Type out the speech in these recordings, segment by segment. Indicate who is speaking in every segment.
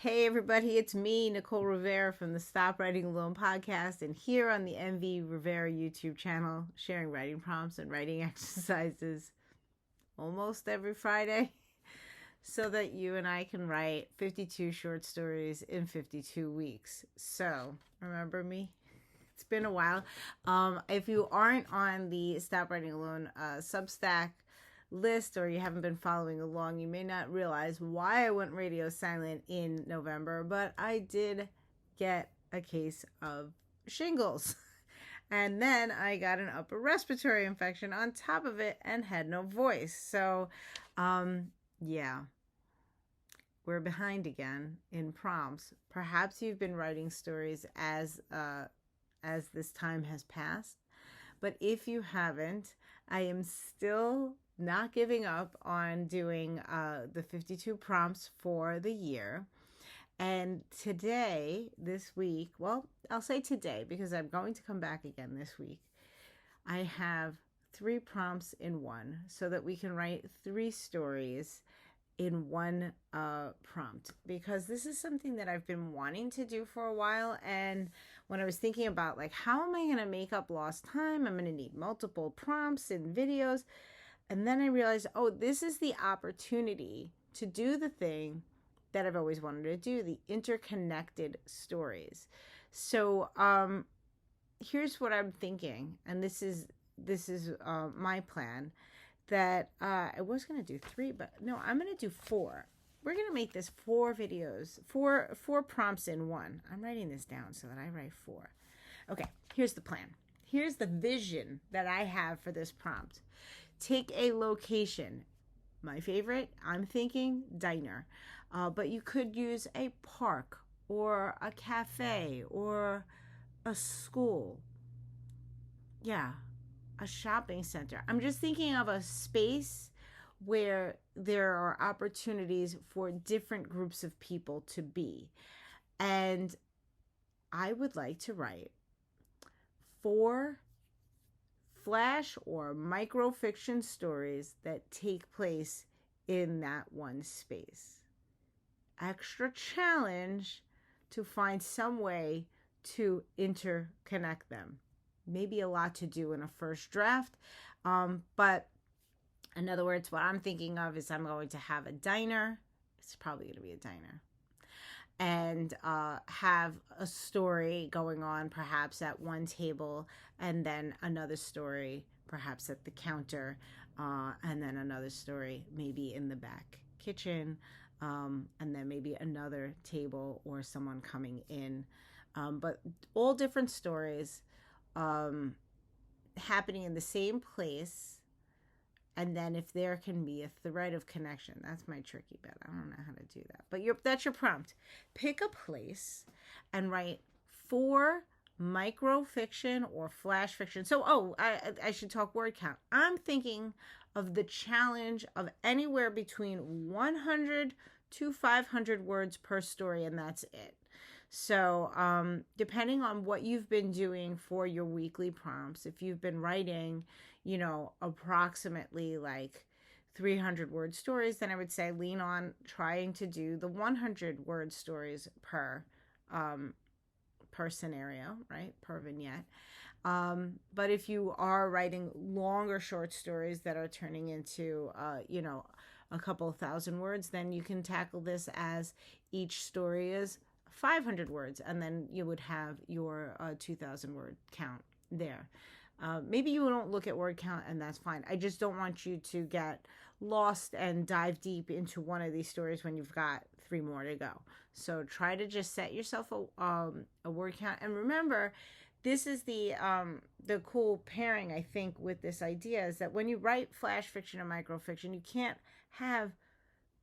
Speaker 1: Hey everybody, it's me, Nicole Rivera from the Stop Writing Alone podcast, and here on the MV Rivera YouTube channel, sharing writing prompts and writing exercises almost every Friday so that you and I can write 52 short stories in 52 weeks. So, remember me? It's been a while. If you aren't on the Stop Writing Alone Substack list, or you haven't been following along, you may not realize why I went radio silent in November, but I did get a case of shingles. And then I got an upper respiratory infection on top of it and had no voice. So, yeah, we're behind again in prompts. Perhaps you've been writing stories as this time has passed. But if you haven't, I am still not giving up on doing the 52 prompts for the year. And today, this week, well, I'll say today because I'm going to come back again this week. I have 3 prompts in one so that we can write 3 stories in one prompt, because this is something that I've been wanting to do for a while. And when I was thinking about like, how am I going to make up lost time? I'm going to need multiple prompts and videos. And then I realized, oh, this is the opportunity to do the thing that I've always wanted to do, the interconnected stories. So here's what I'm thinking, and this is my plan, that I was going to do 3, but no, I'm going to do 4. We're going to make this 4 videos, 4 prompts in one. I'm writing this down so that I write 4. Okay, here's the plan. Here's the vision that I have for this prompt. Take a location. My favorite, I'm thinking diner. But you could use a park or a cafe or a school. Yeah, a shopping center. I'm just thinking of a space where there are opportunities for different groups of people to be. And I would like to write 4 flash or microfiction stories that take place in that one space. Extra challenge to find some way to interconnect them. Maybe a lot to do in a first draft, but in other words, what I'm thinking of is I'm going to have a diner. It's probably going to be a diner. And have a story going on perhaps at one table, and then another story perhaps at the counter, and then another story maybe in the back kitchen, and then maybe another table or someone coming in. But all different stories happening in the same place. And then if there can be a thread of connection, that's my tricky bit. I don't know how to do that. But that's your prompt. Pick a place and write 4 microfiction or flash fiction. So, I should talk word count. I'm thinking of the challenge of anywhere between 100 to 500 words per story, and that's it. So depending on what you've been doing for your weekly prompts, if you've been writing, approximately like 300 word stories, then I would say lean on trying to do the 100 word stories per scenario, right? Per vignette. But if you are writing longer short stories that are turning into, a couple thousand words, then you can tackle this as each story is 500 words, and then you would have your 2,000 word count there. Maybe you don't look at word count, and that's fine. I just don't want you to get lost and dive deep into one of these stories when you've got 3 more to go. So try to just set yourself a word count. And remember, this is the cool pairing, I think, with this idea, is that when you write flash fiction and microfiction, you can't have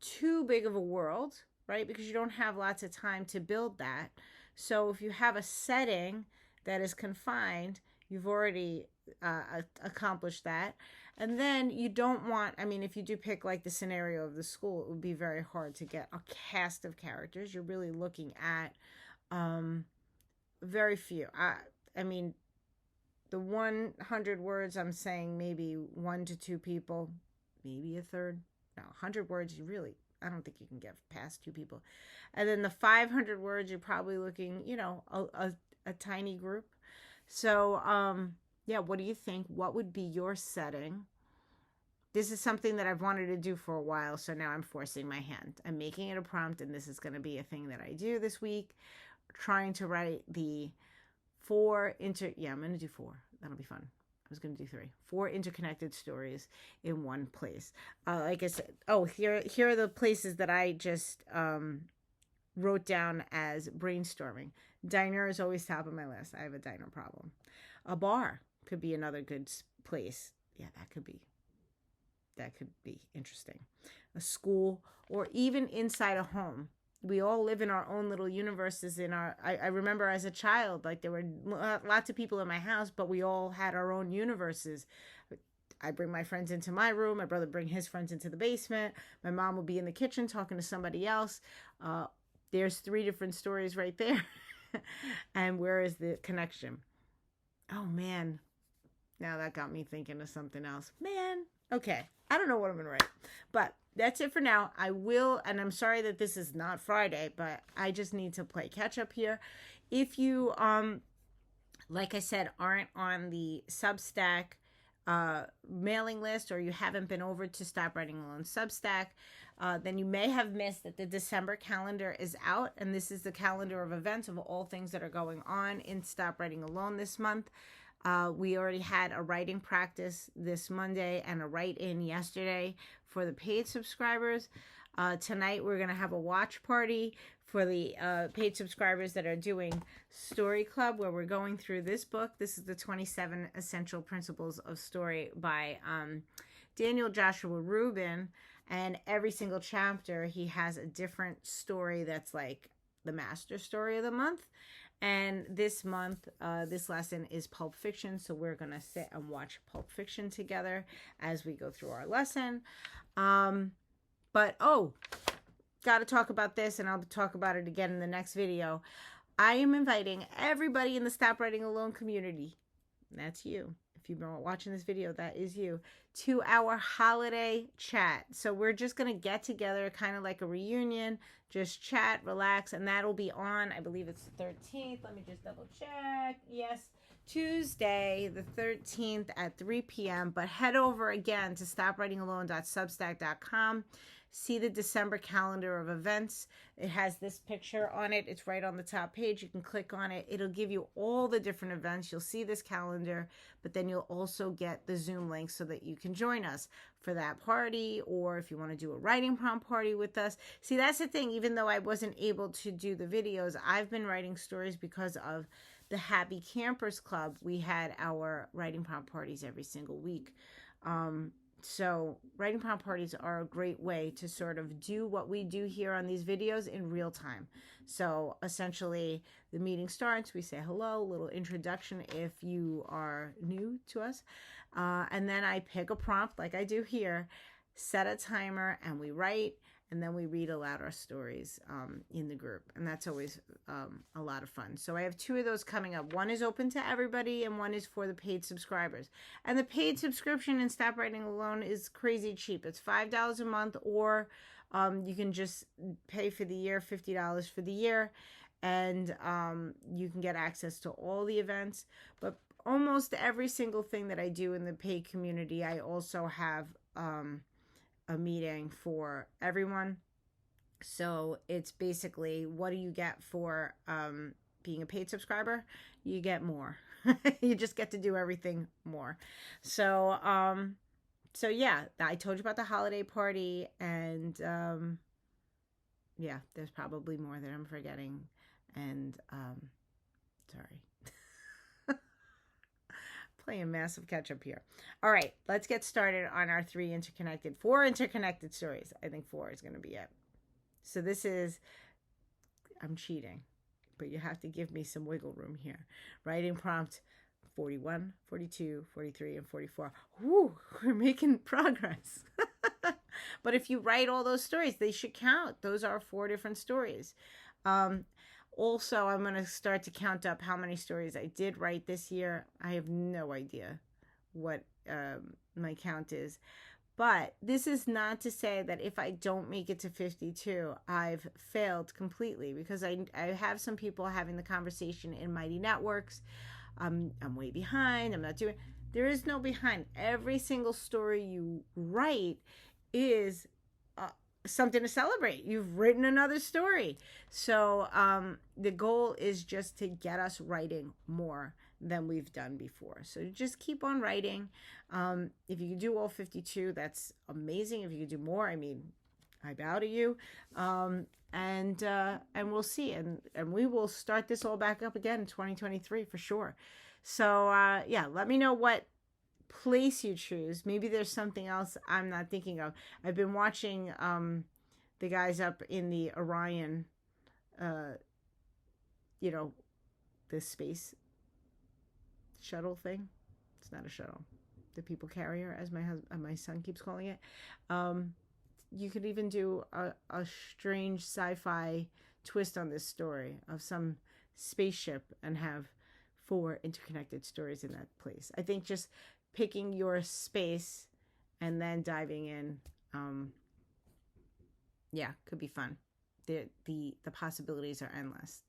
Speaker 1: too big of a world, right? Because you don't have lots of time to build that. So if you have a setting that is confined, you've already accomplished that. And then you don't want, if you do pick like the scenario of the school, it would be very hard to get a cast of characters. You're really looking at very few. The 100 words, I'm saying maybe 1 to 2 people, maybe a third. No, 100 words, you really I don't think you can get past 2 people. And then the 500 words, you're probably looking, a tiny group. So, yeah, what do you think? What would be your setting? This is something that I've wanted to do for a while, so now I'm forcing my hand. I'm making it a prompt, and this is going to be a thing that I do this week, trying to write the I'm going to do 4. That'll be fun. I was going to do 3. 4 interconnected stories in one place. Like I said, here are the places that I just wrote down as brainstorming. Diner is always top of my list. I have a diner problem. A bar could be another good place. Yeah, that could be interesting. A school, or even inside a home. We all live in our own little universes. I remember as a child, like there were lots of people in my house, but we all had our own universes. I bring my friends into my room. My brother bring his friends into the basement. My mom will be in the kitchen talking to somebody else. There's 3 different stories right there. And where is the connection? Oh, man. Now that got me thinking of something else. Man. Okay. I don't know what I'm going to write. But that's it for now. I will, and I'm sorry that this is not Friday, but I just need to play catch up here. If you, like I said, aren't on the Substack mailing list, or you haven't been over to Stop Writing Alone Substack, then you may have missed that the December calendar is out, and this is the calendar of events of all things that are going on in Stop Writing Alone this month. We already had a writing practice this Monday and a write-in yesterday for the paid subscribers. Tonight we're going to have a watch party for the paid subscribers that are doing Story Club, where we're going through this book. This is the 27 Essential Principles of Story by Daniel Joshua Rubin. And every single chapter, he has a different story that's like the master story of the month. And this month, this lesson is Pulp Fiction. So we're going to sit and watch Pulp Fiction together as we go through our lesson. Got to talk about this, and I'll talk about it again in the next video. I am inviting everybody in the Stop Writing Alone community. That's you. If you've been watching this video, that is you. To our holiday chat. So we're just going to get together, kind of like a reunion, just chat, relax, and that'll be on, I believe it's the 13th. Let me just double check. Yes, Tuesday, the 13th at 3 p.m. But head over again to stopwritingalone.substack.com. See the December calendar of events. It has this picture on it. It's right on the top page. You can click on it. It'll give you all the different events. You'll see this calendar, but then you'll also get the Zoom link so that you can join us for that party, or if you want to do a writing prompt party with us. See, that's the thing. Even though I wasn't able to do the videos, I've been writing stories because of the Happy Campers Club. We had our writing prompt parties every single week. So writing prompt parties are a great way to sort of do what we do here on these videos in real time. So essentially the meeting starts, we say hello, little introduction if you are new to us. And then I pick a prompt like I do here, set a timer, and we write, and then we read aloud our stories in the group. And that's always a lot of fun. So I have 2 of those coming up. One is open to everybody, and one is for the paid subscribers. And the paid subscription in Stop Writing Alone is crazy cheap. It's $5 a month, or you can just pay for the year, $50 for the year. And you can get access to all the events. But almost every single thing that I do in the paid community, I also have a meeting for everyone. So it's basically, what do you get for being a paid subscriber? You get more. You just get to do everything more. So yeah, I told you about the holiday party, and yeah, there's probably more that I'm forgetting, and sorry. Playing massive catch up here. All right, let's get started on our 4 interconnected stories. I think 4 is going to be it. So this is, I'm cheating, but you have to give me some wiggle room here. Writing prompt 41, 42, 43, and 44. Woo, we're making progress. But if you write all those stories, they should count. Those are 4 different stories. Also, I'm going to start to count up how many stories I did write this year. I have no idea what my count is. But this is not to say that if I don't make it to 52, I've failed completely, because I have some people having the conversation in Mighty Networks. I'm way behind. I'm not doing. There is no behind. Every single story you write is something to celebrate. You've written another story. So the goal is just to get us writing more than we've done before. So just keep on writing. If you can do all 52, that's amazing. If you can do more, I mean, I bow to you. And we'll see. And we will start this all back up again in 2023 for sure. So yeah, let me know what place you choose. Maybe there's something else I'm not thinking of. I've been watching the guys up in the Orion, you know, the space shuttle thing. It's not a shuttle, the people carrier, as my son keeps calling it. You could even do a strange sci-fi twist on this story of some spaceship and have 4 interconnected stories in that place. I think just picking your space and then diving in, yeah, could be fun. The possibilities are endless.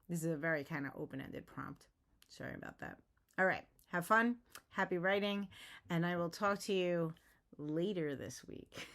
Speaker 1: This is a very kind of open-ended prompt. Sorry about that. All right, have fun, happy writing, and I will talk to you later this week.